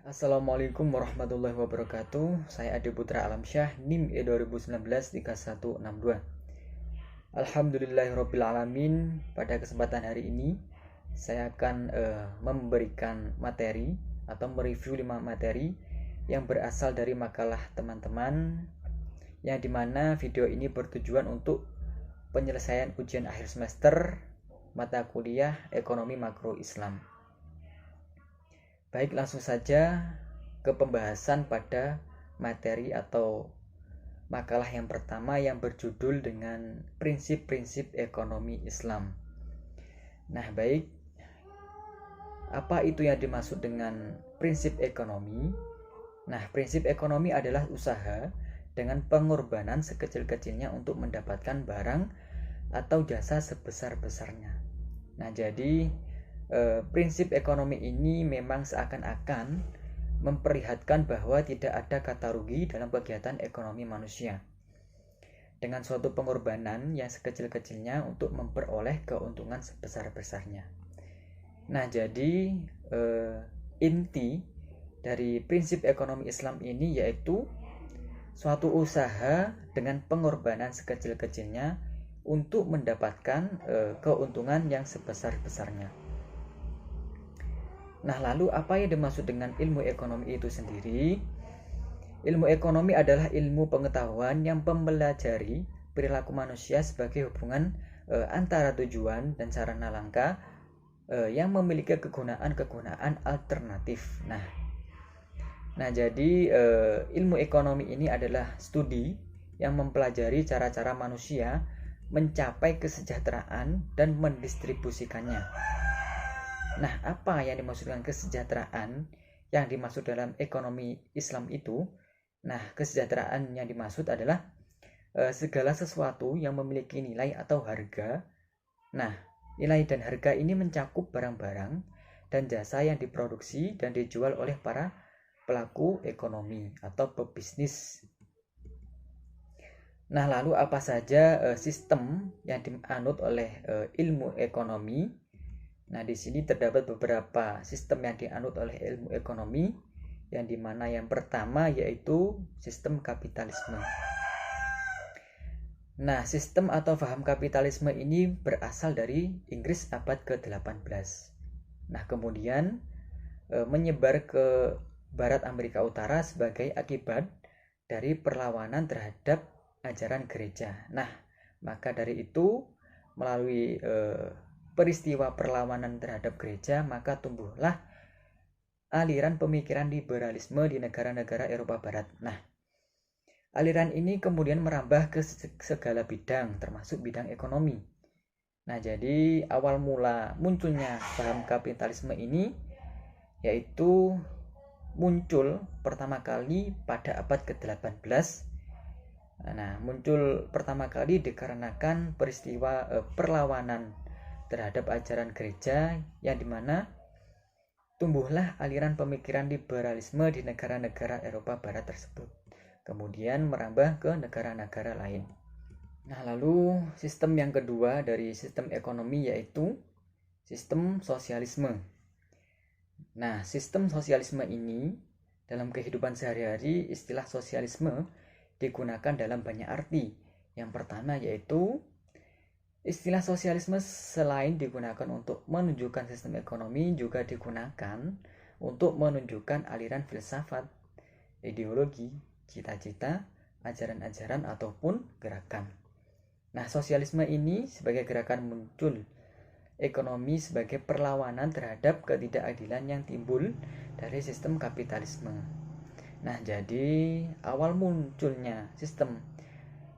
Assalamualaikum warahmatullahi wabarakatuh. Saya Ade Putra Alamsyah, NIM E2019 31162. Alhamdulillahirrabbilalamin. Pada kesempatan hari ini saya akan memberikan materi atau mereview 5 materi yang berasal dari makalah teman-teman, yang dimana video ini bertujuan untuk penyelesaian ujian akhir semester mata kuliah Ekonomi Makro Islam. Baik, langsung saja ke pembahasan pada materi atau makalah yang pertama yang berjudul dengan prinsip-prinsip ekonomi Islam. Nah, baik, apa itu yang dimaksud dengan prinsip ekonomi? Nah, prinsip ekonomi adalah usaha dengan pengorbanan sekecil-kecilnya untuk mendapatkan barang atau jasa sebesar-besarnya. Nah, jadi prinsip ekonomi ini memang seakan-akan memperlihatkan bahwa tidak ada kata rugi dalam kegiatan ekonomi manusia dengan suatu pengorbanan yang sekecil-kecilnya untuk memperoleh keuntungan sebesar-besarnya. Nah, jadi inti dari prinsip ekonomi Islam ini yaitu suatu usaha dengan pengorbanan sekecil-kecilnya untuk mendapatkan keuntungan yang sebesar-besarnya. Nah, lalu apa yang dimaksud dengan ilmu ekonomi itu sendiri? Ilmu ekonomi adalah ilmu pengetahuan yang mempelajari perilaku manusia sebagai hubungan antara tujuan dan sarana langkah yang memiliki kegunaan-kegunaan alternatif. Nah, jadi ilmu ekonomi ini adalah studi yang mempelajari cara-cara manusia mencapai kesejahteraan dan mendistribusikannya. Nah, apa yang dimaksud dengan kesejahteraan yang dimaksud dalam ekonomi Islam itu? Nah, kesejahteraan yang dimaksud adalah segala sesuatu yang memiliki nilai atau harga. Nah, nilai dan harga ini mencakup barang-barang dan jasa yang diproduksi dan dijual oleh para pelaku ekonomi atau pebisnis. Nah, lalu apa saja sistem yang dianut oleh ilmu ekonomi? Nah, di sini terdapat beberapa sistem yang dianut oleh ilmu ekonomi, yang dimana yang pertama yaitu sistem kapitalisme. Nah, sistem atau paham kapitalisme ini berasal dari Inggris abad ke-18. Nah, kemudian menyebar ke Barat Amerika Utara sebagai akibat dari perlawanan terhadap ajaran gereja. Nah, maka dari itu melalui peristiwa perlawanan terhadap gereja, maka tumbuhlah aliran pemikiran liberalisme di negara-negara Eropa Barat. Nah, aliran ini kemudian merambah ke segala bidang, termasuk bidang ekonomi. Nah, jadi awal mula munculnya paham kapitalisme ini yaitu muncul pertama kali pada abad ke-18. Nah, muncul pertama kali dikarenakan peristiwa perlawanan terhadap ajaran gereja, yang dimana tumbuhlah aliran pemikiran liberalisme di negara-negara Eropa Barat tersebut, kemudian merambah ke negara-negara lain. Nah, lalu sistem yang kedua dari sistem ekonomi yaitu sistem sosialisme. Nah, sistem sosialisme ini dalam kehidupan sehari-hari istilah sosialisme digunakan dalam banyak arti. Yang pertama yaitu istilah sosialisme selain digunakan untuk menunjukkan sistem ekonomi, juga digunakan untuk menunjukkan aliran filsafat, ideologi, cita-cita, ajaran-ajaran ataupun gerakan. Nah, sosialisme ini sebagai gerakan muncul ekonomi sebagai perlawanan terhadap ketidakadilan yang timbul dari sistem kapitalisme. Nah, jadi awal munculnya sistem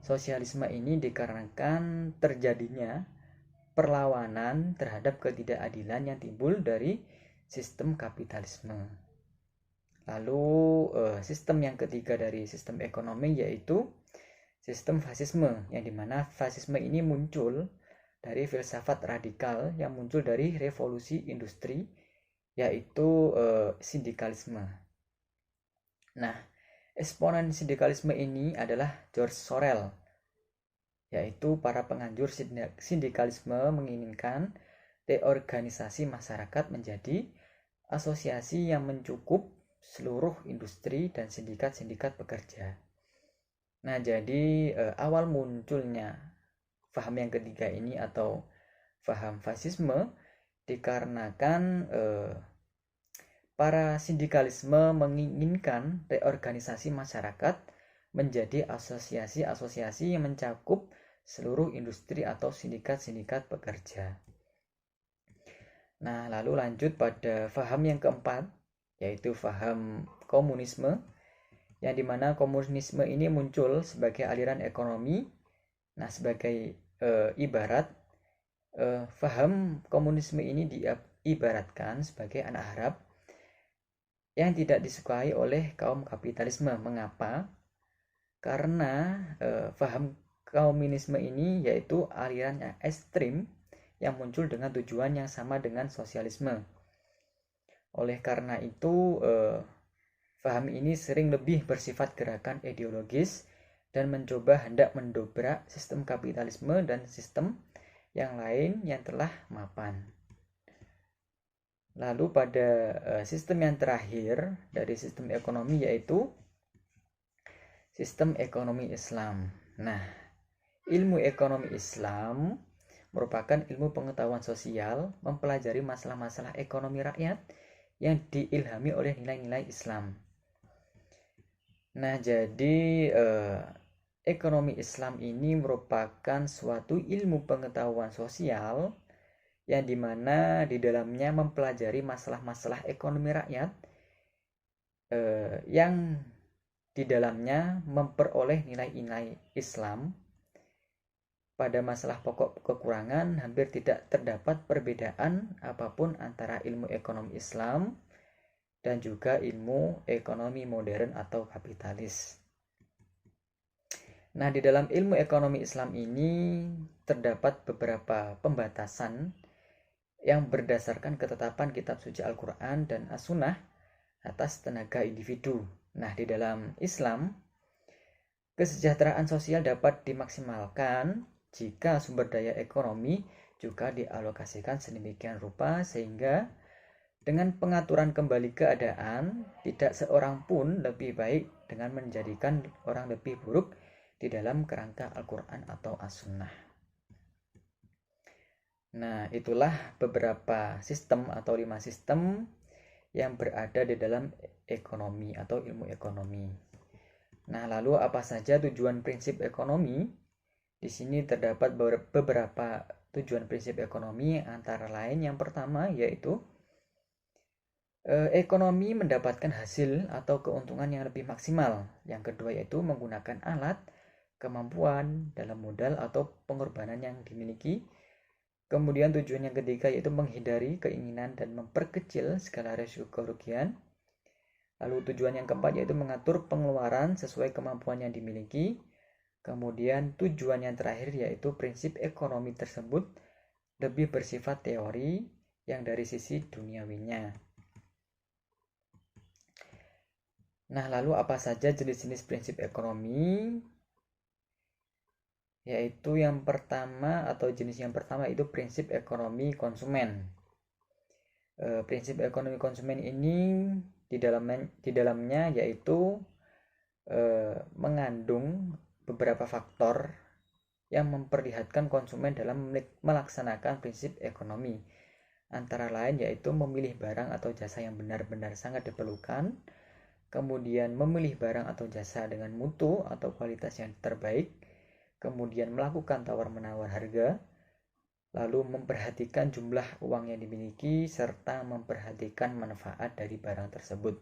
sosialisme ini dikarenakan terjadinya perlawanan terhadap ketidakadilan yang timbul dari sistem kapitalisme. Lalu sistem yang ketiga dari sistem ekonomi yaitu sistem fasisme, yang dimana fasisme ini muncul dari filsafat radikal yang muncul dari revolusi industri, yaitu sindikalisme. Nah, eksponen sindikalisme ini adalah George Sorel, yaitu para penganjur sindikalisme menginginkan reorganisasi masyarakat menjadi asosiasi yang mencukup seluruh industri dan sindikat-sindikat pekerja. Nah, jadi awal munculnya paham yang ketiga ini atau paham fasisme dikarenakan para sindikalisme menginginkan reorganisasi masyarakat menjadi asosiasi-asosiasi yang mencakup seluruh industri atau sindikat-sindikat pekerja. Nah, lalu lanjut pada paham yang keempat, yaitu paham komunisme, yang dimana komunisme ini muncul sebagai aliran ekonomi. Nah, sebagai ibarat, paham komunisme ini diibaratkan sebagai anak Arab yang tidak disukai oleh kaum kapitalisme. Mengapa? Karena paham komunisme ini yaitu aliran yang ekstrim yang muncul dengan tujuan yang sama dengan sosialisme. Oleh karena itu, paham ini sering lebih bersifat gerakan ideologis dan mencoba hendak mendobrak sistem kapitalisme dan sistem yang lain yang telah mapan. Lalu pada sistem yang terakhir dari sistem ekonomi yaitu sistem ekonomi Islam. Nah, ilmu ekonomi Islam merupakan ilmu pengetahuan sosial mempelajari masalah-masalah ekonomi rakyat yang diilhami oleh nilai-nilai Islam. Nah, jadi ekonomi Islam ini merupakan suatu ilmu pengetahuan sosial yang dimana di dalamnya mempelajari masalah-masalah ekonomi rakyat yang di dalamnya memperoleh nilai-nilai Islam. Pada masalah pokok kekurangan hampir tidak terdapat perbedaan apapun antara ilmu ekonomi Islam dan juga ilmu ekonomi modern atau kapitalis. Nah, di dalam ilmu ekonomi Islam ini terdapat beberapa pembatasan yang berdasarkan ketetapan kitab suci Al-Quran dan As-Sunnah atas tenaga individu. Nah, di dalam Islam, kesejahteraan sosial dapat dimaksimalkan jika sumber daya ekonomi juga dialokasikan sedemikian rupa sehingga dengan pengaturan kembali keadaan, tidak seorang pun lebih baik dengan menjadikan orang lebih buruk di dalam kerangka Al-Quran atau As-Sunnah. Nah, itulah beberapa sistem atau 5 sistem yang berada di dalam ekonomi atau ilmu ekonomi. Nah, lalu apa saja tujuan prinsip ekonomi? Di sini terdapat beberapa tujuan prinsip ekonomi, antara lain yang pertama yaitu ekonomi mendapatkan hasil atau keuntungan yang lebih maksimal. Yang kedua yaitu menggunakan alat, kemampuan, dalam modal atau pengorbanan yang dimiliki. Kemudian tujuan yang ketiga yaitu menghindari keinginan dan memperkecil segala resiko kerugian. Lalu tujuan yang keempat yaitu mengatur pengeluaran sesuai kemampuan yang dimiliki. Kemudian tujuan yang terakhir yaitu prinsip ekonomi tersebut lebih bersifat teori yang dari sisi duniawinya. Nah, lalu apa saja jenis-jenis prinsip ekonomi? Yaitu yang pertama atau jenis yang pertama itu prinsip ekonomi konsumen. Prinsip ekonomi konsumen ini di dalamnya yaitu mengandung beberapa faktor yang memperlihatkan konsumen dalam melaksanakan prinsip ekonomi. Antara lain yaitu memilih barang atau jasa yang benar-benar sangat diperlukan, kemudian memilih barang atau jasa dengan mutu atau kualitas yang terbaik, kemudian melakukan tawar-menawar harga, lalu memperhatikan jumlah uang yang dimiliki, serta memperhatikan manfaat dari barang tersebut.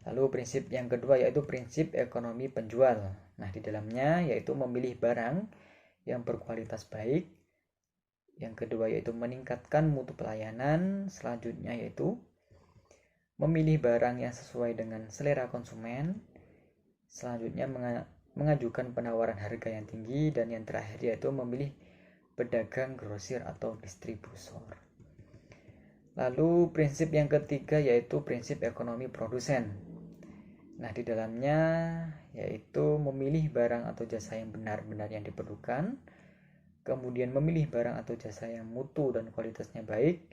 Lalu prinsip yang kedua yaitu prinsip ekonomi penjual. Nah, di dalamnya yaitu memilih barang yang berkualitas baik. Yang kedua yaitu meningkatkan mutu pelayanan. Selanjutnya yaitu memilih barang yang sesuai dengan selera konsumen. Selanjutnya mengajukan penawaran harga yang tinggi, dan yang terakhir yaitu memilih pedagang grosir atau distributor. Lalu prinsip yang ketiga yaitu prinsip ekonomi produsen. Nah, di dalamnya yaitu memilih barang atau jasa yang benar-benar yang diperlukan, kemudian memilih barang atau jasa yang mutu dan kualitasnya baik,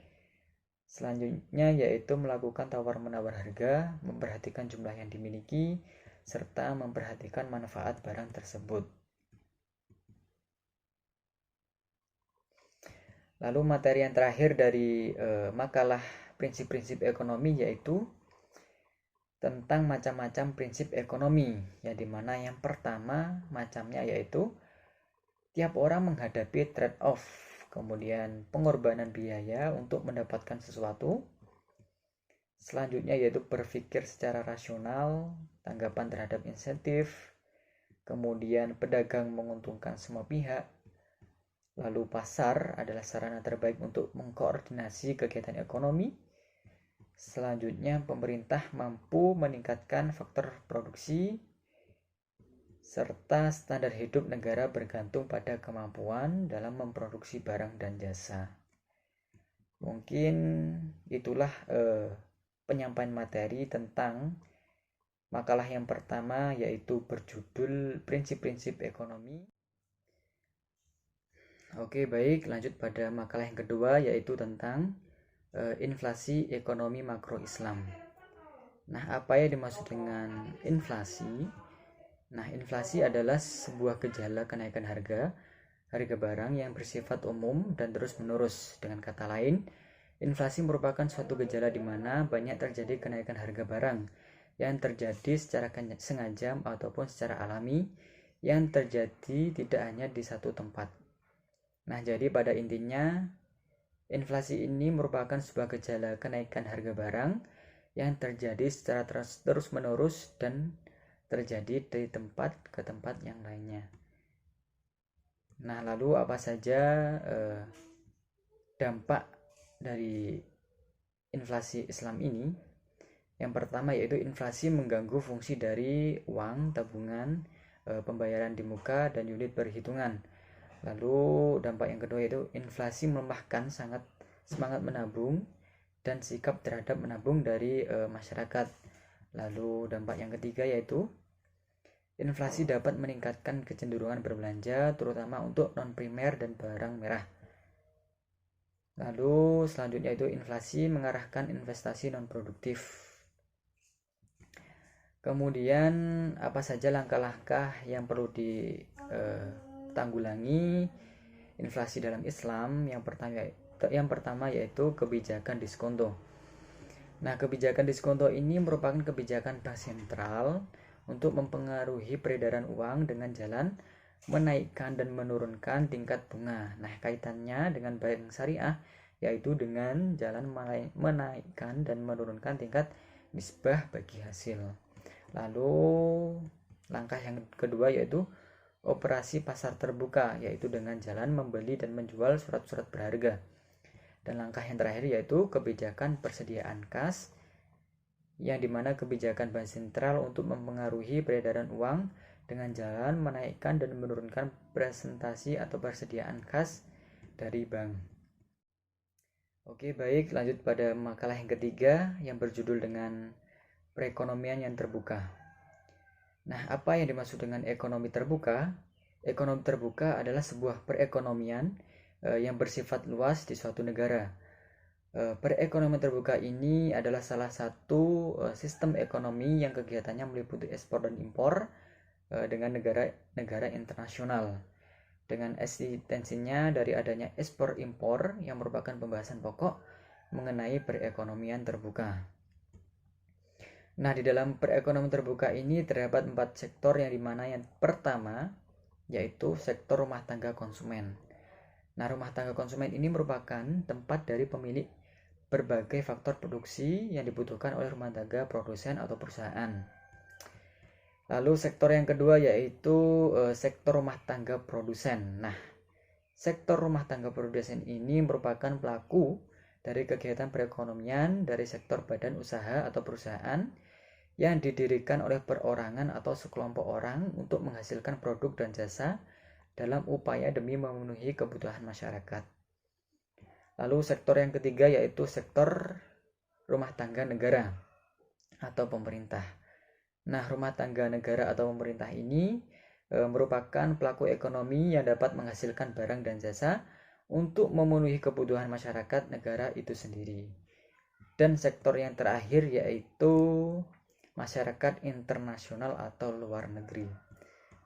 Selanjutnya yaitu melakukan tawar-menawar harga, memperhatikan jumlah yang dimiliki, serta memperhatikan manfaat barang tersebut. Lalu materi yang terakhir dari makalah prinsip-prinsip ekonomi yaitu tentang macam-macam prinsip ekonomi, yang dimana yang pertama macamnya yaitu tiap orang menghadapi trade-off, kemudian pengorbanan biaya untuk mendapatkan sesuatu. Selanjutnya yaitu berpikir secara rasional, tanggapan terhadap insentif, kemudian pedagang menguntungkan semua pihak. Lalu pasar adalah sarana terbaik untuk mengkoordinasi kegiatan ekonomi. Selanjutnya pemerintah mampu meningkatkan faktor produksi, serta standar hidup negara bergantung pada kemampuan dalam memproduksi barang dan jasa. Mungkin itulah penyampaian materi tentang makalah yang pertama, yaitu berjudul Prinsip-prinsip Ekonomi. Oke, baik, lanjut pada makalah yang kedua, yaitu tentang inflasi ekonomi makro Islam. Nah, apa yang dimaksud dengan inflasi? Nah, inflasi adalah sebuah gejala kenaikan harga barang yang bersifat umum dan terus-menerus. Dengan kata lain, inflasi merupakan suatu gejala di mana banyak terjadi kenaikan harga barang yang terjadi secara sengaja ataupun secara alami, yang terjadi tidak hanya di satu tempat. Nah, jadi pada intinya inflasi ini merupakan sebuah gejala kenaikan harga barang yang terjadi secara terus-menerus dan terjadi dari tempat ke tempat yang lainnya. Nah, lalu apa saja dampak dari inflasi Islam ini? Yang pertama yaitu inflasi mengganggu fungsi dari uang, tabungan, pembayaran di muka, dan unit perhitungan. Lalu dampak yang kedua yaitu inflasi melemahkan semangat menabung dan sikap terhadap menabung dari masyarakat. Lalu dampak yang ketiga yaitu inflasi dapat meningkatkan kecenderungan berbelanja, terutama untuk non-primer dan barang merah. Lalu selanjutnya itu inflasi mengarahkan investasi non-produktif. Kemudian apa saja langkah-langkah yang perlu ditanggulangi inflasi dalam Islam? Yang pertama yaitu kebijakan diskonto. Nah, kebijakan diskonto ini merupakan kebijakan bank sentral untuk mempengaruhi peredaran uang dengan jalan menaikkan dan menurunkan tingkat bunga. Nah, kaitannya dengan bank syariah yaitu dengan jalan menaikkan dan menurunkan tingkat nisbah bagi hasil. Lalu langkah yang kedua yaitu operasi pasar terbuka, yaitu dengan jalan membeli dan menjual surat-surat berharga. Dan langkah yang terakhir yaitu kebijakan persediaan kas, yang dimana kebijakan bank sentral untuk mempengaruhi peredaran uang dengan jalan menaikkan dan menurunkan presentasi atau persediaan kas dari bank. Oke, baik, lanjut pada makalah yang ketiga yang berjudul dengan perekonomian yang terbuka. Nah, apa yang dimaksud dengan ekonomi terbuka? Ekonomi terbuka adalah sebuah perekonomian yang bersifat luas di suatu negara. Perekonomian terbuka ini adalah salah satu sistem ekonomi yang kegiatannya meliputi ekspor dan impor dengan negara-negara internasional, dengan eksistensinya dari adanya ekspor impor yang merupakan pembahasan pokok mengenai perekonomian terbuka. Nah, di dalam perekonomian terbuka ini terdapat 4 sektor, yang dimana yang pertama yaitu sektor rumah tangga konsumen. Nah, rumah tangga konsumen ini merupakan tempat dari pemilik berbagai faktor produksi yang dibutuhkan oleh rumah tangga produsen atau perusahaan. Lalu sektor yang kedua yaitu sektor rumah tangga produsen. Nah, sektor rumah tangga produsen ini merupakan pelaku dari kegiatan perekonomian dari sektor badan usaha atau perusahaan yang didirikan oleh perorangan atau sekelompok orang untuk menghasilkan produk dan jasa dalam upaya demi memenuhi kebutuhan masyarakat. Lalu sektor yang ketiga yaitu sektor rumah tangga negara atau pemerintah. Nah, rumah tangga negara atau pemerintah ini merupakan pelaku ekonomi yang dapat menghasilkan barang dan jasa untuk memenuhi kebutuhan masyarakat negara itu sendiri. Dan sektor yang terakhir yaitu masyarakat internasional atau luar negeri.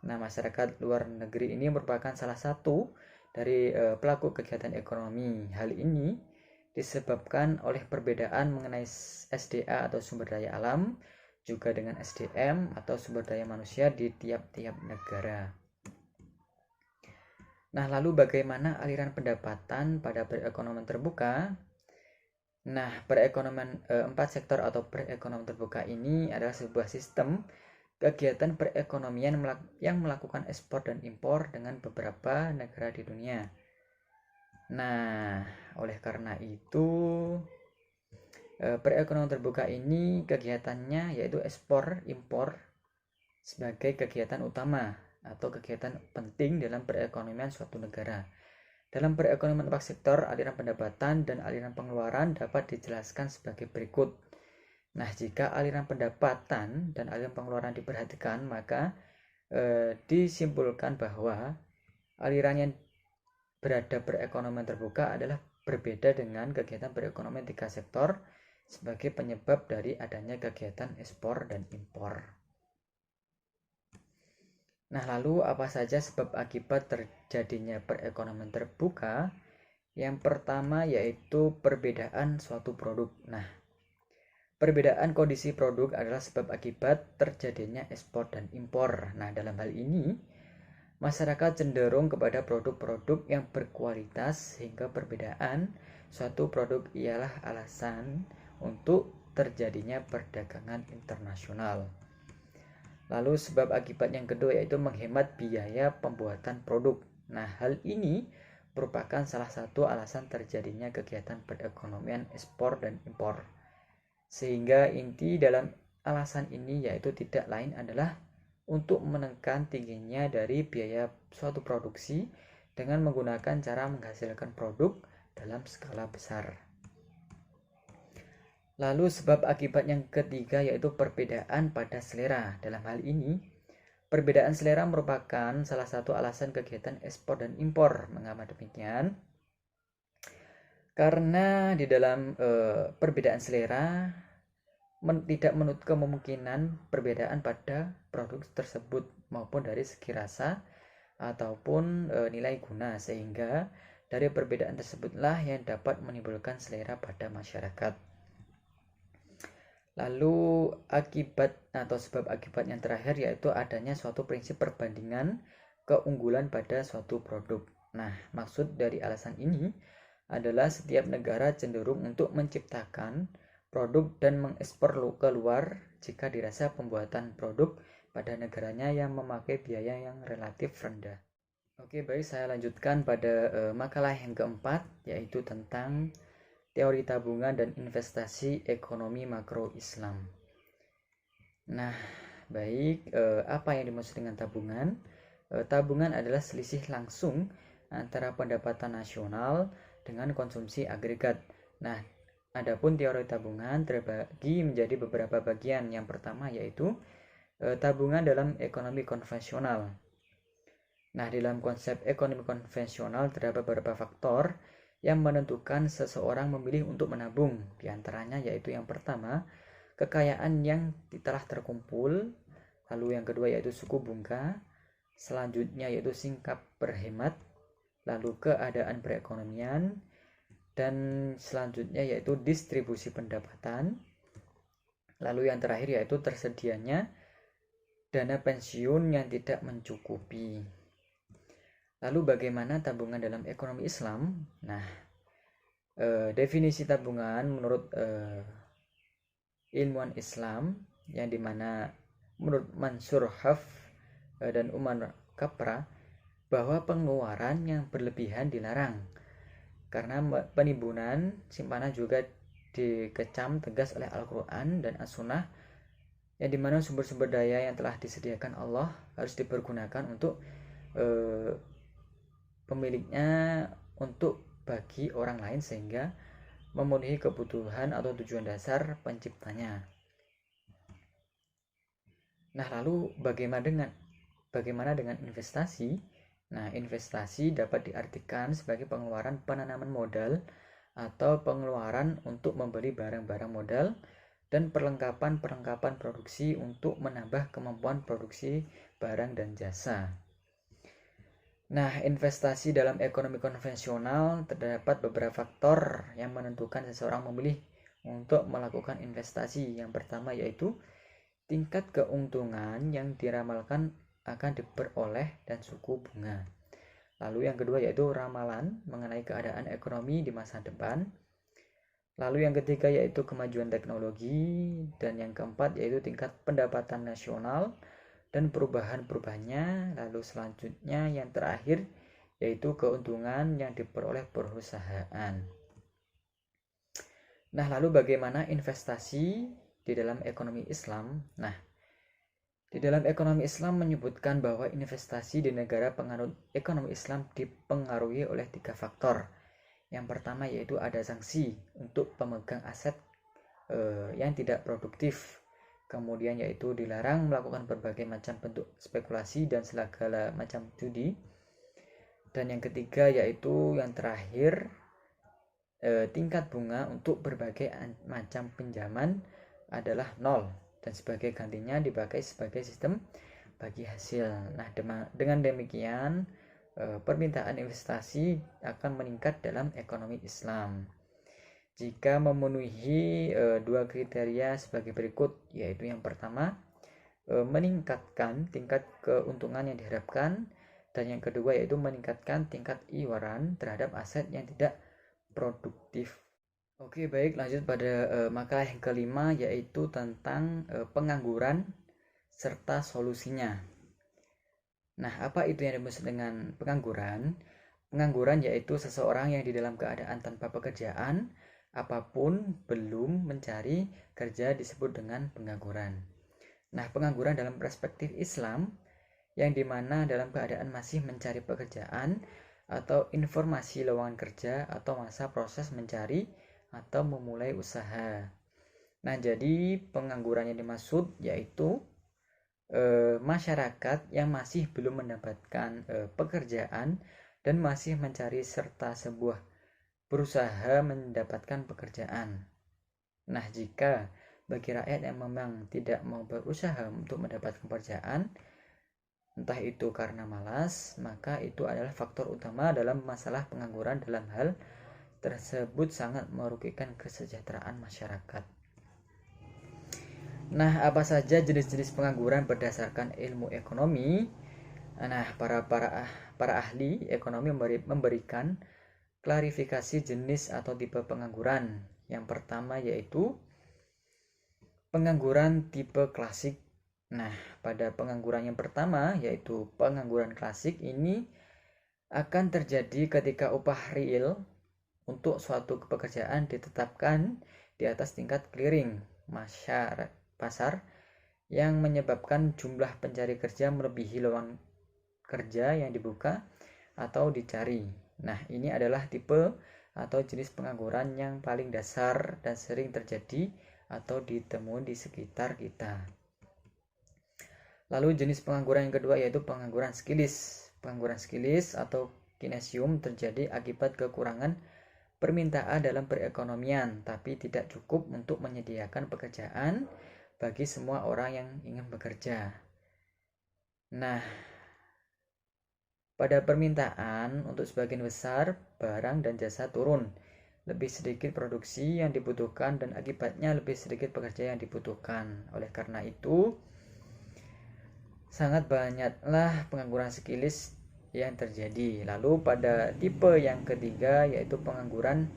Nah, masyarakat luar negeri ini merupakan salah satu dari pelaku kegiatan ekonomi. Hal ini disebabkan oleh perbedaan mengenai SDA atau sumber daya alam, juga dengan SDM atau sumber daya manusia di tiap-tiap negara. Nah, lalu bagaimana aliran pendapatan pada perekonomian terbuka? Nah, perekonomian 4 sektor atau perekonomian terbuka ini adalah sebuah sistem kegiatan perekonomian yang melakukan ekspor dan impor dengan beberapa negara di dunia. Nah, oleh karena itu perekonomian terbuka ini kegiatannya yaitu ekspor impor sebagai kegiatan utama atau kegiatan penting dalam perekonomian suatu negara. Dalam perekonomian 4 sektor, aliran pendapatan dan aliran pengeluaran dapat dijelaskan sebagai berikut. Nah, jika aliran pendapatan dan aliran pengeluaran diperhatikan, maka disimpulkan bahwa aliran yang berada perekonomian terbuka adalah berbeda dengan kegiatan perekonomian 3 sektor sebagai penyebab dari adanya kegiatan ekspor dan impor. Nah, lalu apa saja sebab akibat terjadinya perekonomian terbuka? Yang pertama yaitu perbedaan suatu produk. Nah, perbedaan kondisi produk adalah sebab akibat terjadinya ekspor dan impor. Nah, dalam hal ini, masyarakat cenderung kepada produk-produk yang berkualitas sehingga perbedaan suatu produk ialah alasan untuk terjadinya perdagangan internasional. Lalu sebab akibat yang kedua yaitu menghemat biaya pembuatan produk. Nah, hal ini merupakan salah satu alasan terjadinya kegiatan perekonomian ekspor dan impor. Sehingga inti dalam alasan ini yaitu tidak lain adalah untuk menekan tingginya dari biaya suatu produksi dengan menggunakan cara menghasilkan produk dalam skala besar. Lalu sebab akibat yang ketiga yaitu perbedaan pada selera. Dalam hal ini, perbedaan selera merupakan salah satu alasan kegiatan ekspor dan impor. Mengapa demikian? Karena di dalam perbedaan selera tidak menutup kemungkinan perbedaan pada produk tersebut maupun dari segi rasa ataupun nilai guna, sehingga dari perbedaan tersebutlah yang dapat menimbulkan selera pada masyarakat. Lalu akibat atau sebab akibat yang terakhir yaitu adanya suatu prinsip perbandingan keunggulan pada suatu produk. Nah, maksud dari alasan ini adalah setiap negara cenderung untuk menciptakan produk dan mengekspor keluar jika dirasa pembuatan produk pada negaranya yang memakai biaya yang relatif rendah. Oke, baik, saya lanjutkan pada makalah yang keempat, yaitu tentang teori tabungan dan investasi ekonomi makro Islam. Nah, baik, apa yang dimaksud dengan tabungan? Tabungan adalah selisih langsung antara pendapatan nasional dengan konsumsi agregat. Nah, adapun teori tabungan terbagi menjadi beberapa bagian. Yang pertama yaitu tabungan dalam ekonomi konvensional. Nah, dalam konsep ekonomi konvensional terdapat beberapa faktor yang menentukan seseorang memilih untuk menabung. Di antaranya yaitu yang pertama, kekayaan yang telah terkumpul. Lalu yang kedua yaitu suku bunga. Selanjutnya yaitu sikap berhemat. Lalu keadaan perekonomian, dan selanjutnya yaitu distribusi pendapatan. Lalu yang terakhir yaitu tersedianya dana pensiun yang tidak mencukupi. Lalu bagaimana tabungan dalam ekonomi Islam? Nah, definisi tabungan menurut ilmuwan Islam yang dimana menurut Mansur Haf dan Umar Kapra bahwa pengeluaran yang berlebihan dilarang karena penimbunan simpanan juga dikecam tegas oleh Al-Quran dan As-Sunnah, yang dimana sumber-sumber daya yang telah disediakan Allah harus dipergunakan untuk pemiliknya untuk bagi orang lain sehingga memenuhi kebutuhan atau tujuan dasar penciptanya. Nah, lalu bagaimana dengan investasi? Nah, investasi dapat diartikan sebagai pengeluaran penanaman modal atau pengeluaran untuk membeli barang-barang modal dan perlengkapan-perlengkapan produksi untuk menambah kemampuan produksi barang dan jasa. Nah, investasi dalam ekonomi konvensional terdapat beberapa faktor yang menentukan seseorang memilih untuk melakukan investasi. Yang pertama yaitu tingkat keuntungan yang diramalkan akan diperoleh dan suku bunga. Lalu yang kedua yaitu ramalan mengenai keadaan ekonomi di masa depan. Lalu yang ketiga yaitu kemajuan teknologi. Dan yang keempat yaitu tingkat pendapatan nasional dan perubahan-perubahannya. Lalu selanjutnya yang terakhir yaitu keuntungan yang diperoleh perusahaan. Nah, lalu bagaimana investasi di dalam ekonomi Islam? Nah, di dalam ekonomi Islam menyebutkan bahwa investasi di negara penganut ekonomi Islam dipengaruhi oleh 3 faktor. Yang pertama yaitu ada sanksi untuk pemegang aset yang tidak produktif. Kemudian yaitu dilarang melakukan berbagai macam bentuk spekulasi dan segala macam judi. Dan yang ketiga yaitu yang terakhir tingkat bunga untuk berbagai macam pinjaman adalah 0 dan sebagai gantinya dipakai sebagai sistem bagi hasil. Nah, dengan demikian permintaan investasi akan meningkat dalam ekonomi Islam jika memenuhi 2 kriteria sebagai berikut, yaitu yang pertama meningkatkan tingkat keuntungan yang diharapkan, dan yang kedua yaitu meningkatkan tingkat iuran terhadap aset yang tidak produktif. Oke, baik, lanjut pada makalah yang kelima yaitu tentang pengangguran serta solusinya. Nah, apa itu yang dimaksud dengan pengangguran? Pengangguran yaitu seseorang yang di dalam keadaan tanpa pekerjaan apapun belum mencari kerja disebut dengan pengangguran. Nah, pengangguran dalam perspektif Islam yang dimana dalam keadaan masih mencari pekerjaan atau informasi lowongan kerja atau masa proses mencari atau memulai usaha. Nah, jadi pengangguran yang dimaksud yaitu masyarakat yang masih belum mendapatkan pekerjaan dan masih mencari serta sebuah berusaha mendapatkan pekerjaan. Nah, jika bagi rakyat yang memang tidak mau berusaha untuk mendapatkan pekerjaan, entah itu karena malas, maka itu adalah faktor utama dalam masalah pengangguran. Dalam hal tersebut sangat merugikan kesejahteraan masyarakat. Nah, apa saja jenis-jenis pengangguran berdasarkan ilmu ekonomi? Nah, para ahli ekonomi memberikan klarifikasi jenis atau tipe pengangguran. Yang pertama yaitu pengangguran tipe klasik. Nah, pada pengangguran yang pertama yaitu pengangguran klasik ini akan terjadi ketika upah real untuk suatu pekerjaan ditetapkan di atas tingkat clearing pasar yang menyebabkan jumlah pencari kerja melebihi lowongan kerja yang dibuka atau dicari. Nah, ini adalah tipe atau jenis pengangguran yang paling dasar dan sering terjadi atau ditemui di sekitar kita. Lalu jenis pengangguran yang kedua yaitu pengangguran skillis. Pengangguran skillis atau kinesium terjadi akibat kekurangan permintaan dalam perekonomian, tapi tidak cukup untuk menyediakan pekerjaan bagi semua orang yang ingin bekerja. Nah, pada permintaan untuk sebagian besar barang dan jasa turun, lebih sedikit produksi yang dibutuhkan dan akibatnya lebih sedikit pekerja yang dibutuhkan. Oleh karena itu, sangat banyaklah pengangguran skillis yang terjadi. Lalu pada tipe yang ketiga yaitu pengangguran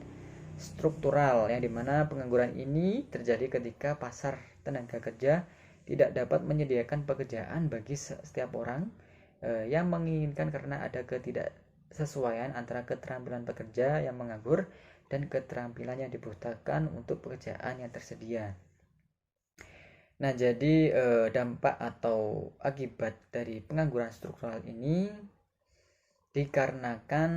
struktural, yang dimana pengangguran ini terjadi ketika pasar tenaga kerja tidak dapat menyediakan pekerjaan bagi setiap orang yang menginginkan karena ada ketidaksesuaian antara keterampilan pekerja yang menganggur dan keterampilan yang dibutuhkan untuk pekerjaan yang tersedia. Nah, jadi dampak atau akibat dari pengangguran struktural ini dikarenakan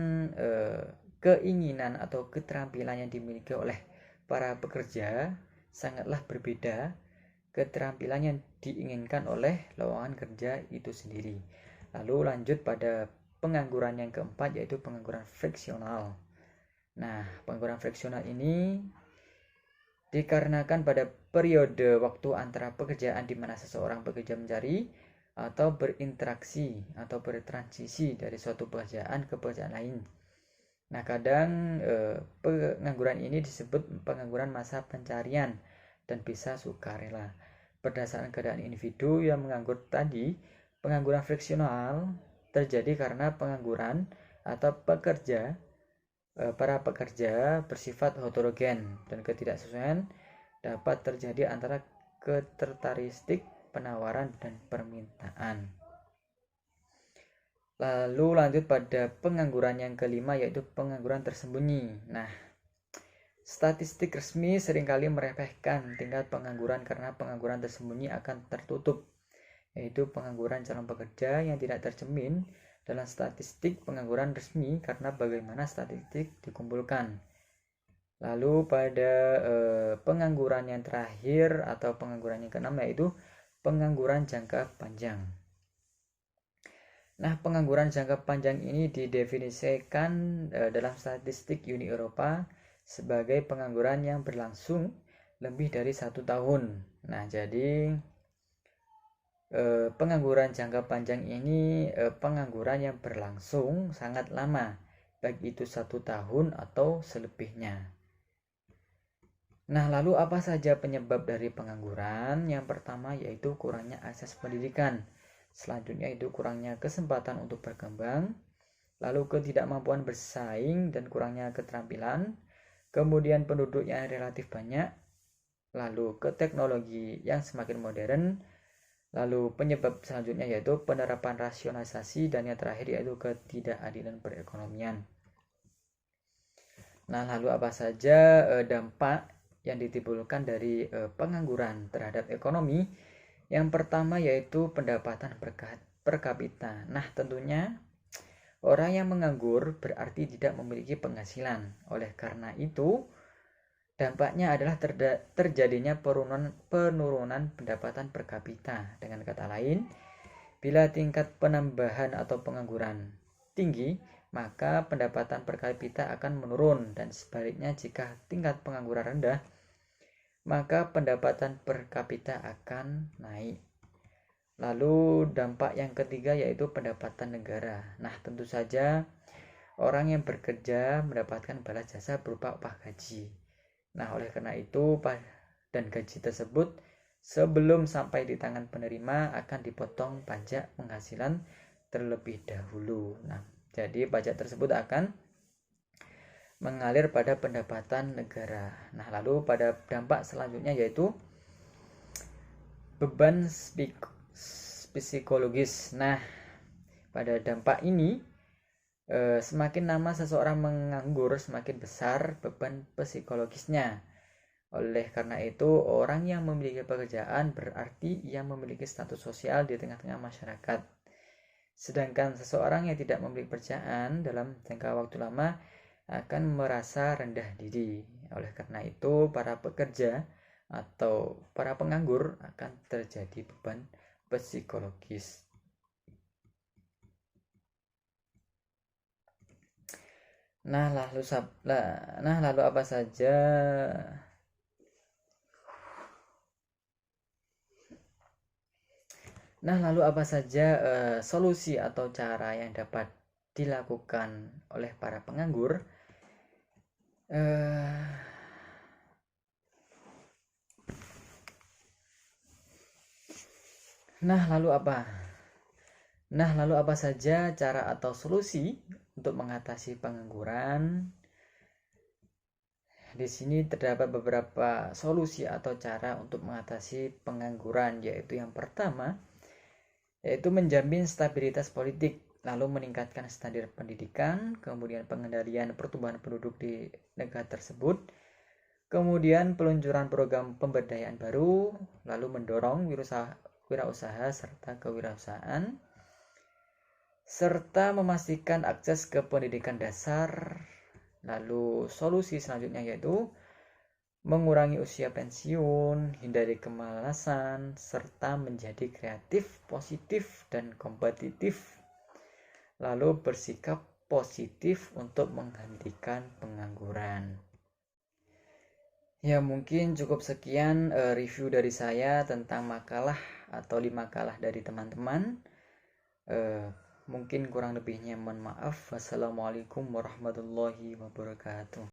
keinginan atau keterampilan yang dimiliki oleh para pekerja sangatlah berbeda keterampilan yang diinginkan oleh lowongan kerja itu sendiri. Lalu lanjut pada pengangguran yang keempat yaitu pengangguran friksional. Nah, pengangguran friksional ini dikarenakan pada periode waktu antara pekerjaan di mana seseorang bekerja mencari atau berinteraksi atau bertransisi dari suatu pekerjaan ke pekerjaan lain. Nah, kadang pengangguran ini disebut pengangguran masa pencarian dan bisa sukarela. Berdasarkan keadaan individu yang menganggur tadi, pengangguran friksional terjadi karena pengangguran atau para pekerja bersifat heterogen dan ketidaksesuaian dapat terjadi antara karakteristik penawaran dan permintaan. Lalu lanjut pada pengangguran yang kelima, yaitu pengangguran tersembunyi. Nah, statistik resmi seringkali meremehkan tingkat pengangguran karena pengangguran tersembunyi akan tertutup, yaitu pengangguran calon pekerja yang tidak tercermin dalam statistik pengangguran resmi karena bagaimana statistik dikumpulkan. Lalu pada pengangguran yang terakhir atau pengangguran yang keenam, yaitu pengangguran jangka panjang. Nah, pengangguran jangka panjang ini didefinisikan dalam statistik Uni Eropa sebagai pengangguran yang berlangsung lebih dari 1 tahun. Nah, jadi pengangguran jangka panjang ini pengangguran yang berlangsung sangat lama, baik itu 1 tahun atau selebihnya. Nah, lalu apa saja penyebab dari pengangguran? Yang pertama yaitu kurangnya akses pendidikan. Selanjutnya itu kurangnya kesempatan untuk berkembang. Lalu ketidakmampuan bersaing dan kurangnya keterampilan. Kemudian penduduk yang relatif banyak. Lalu ke teknologi yang semakin modern. Lalu penyebab selanjutnya yaitu penerapan rasionalisasi, dan yang terakhir yaitu ketidakadilan perekonomian. Nah, lalu apa saja dampak yang ditimbulkan dari pengangguran terhadap ekonomi? Yang pertama yaitu pendapatan per kapita. Nah, tentunya orang yang menganggur berarti tidak memiliki penghasilan. Oleh karena itu, dampaknya adalah terjadinya penurunan pendapatan per kapita. Dengan kata lain, bila tingkat penambahan atau pengangguran tinggi, maka pendapatan per kapita akan menurun, dan sebaliknya jika tingkat pengangguran rendah, maka pendapatan per kapita akan naik. Lalu dampak yang ketiga yaitu pendapatan negara. Nah, tentu saja orang yang bekerja mendapatkan balas jasa berupa upah gaji. Nah, oleh karena itu dan gaji tersebut sebelum sampai di tangan penerima akan dipotong pajak penghasilan terlebih dahulu. Nah, jadi pajak tersebut akan mengalir pada pendapatan negara. Nah, lalu pada dampak selanjutnya yaitu beban psikologis. Nah, pada dampak ini semakin lama seseorang menganggur, semakin besar beban psikologisnya. Oleh karena itu, orang yang memiliki pekerjaan berarti ia memiliki status sosial di tengah-tengah masyarakat. Sedangkan seseorang yang tidak memiliki pekerjaan dalam jangka waktu lama akan merasa rendah diri. Oleh karena itu, para pekerja atau para penganggur akan terjadi beban psikologis. Nah, lalu apa saja solusi atau cara yang dapat dilakukan oleh para penganggur? Nah, lalu apa saja cara atau solusi untuk mengatasi pengangguran? Di sini terdapat beberapa solusi atau cara untuk mengatasi pengangguran, yaitu yang pertama yaitu menjamin stabilitas politik, lalu meningkatkan standar pendidikan, kemudian pengendalian pertumbuhan penduduk di negara tersebut, kemudian peluncuran program pemberdayaan baru, lalu mendorong wirausaha serta kewirausahaan, serta memastikan akses ke pendidikan dasar. Lalu solusi selanjutnya yaitu mengurangi usia pensiun, hindari kemalasan, serta menjadi kreatif, positif, dan kompetitif. Lalu bersikap positif untuk menghentikan pengangguran. Ya, mungkin cukup sekian review dari saya tentang makalah atau 5 makalah dari teman-teman. Mungkin kurang lebihnya mohon maaf. Wassalamualaikum warahmatullahi wabarakatuh.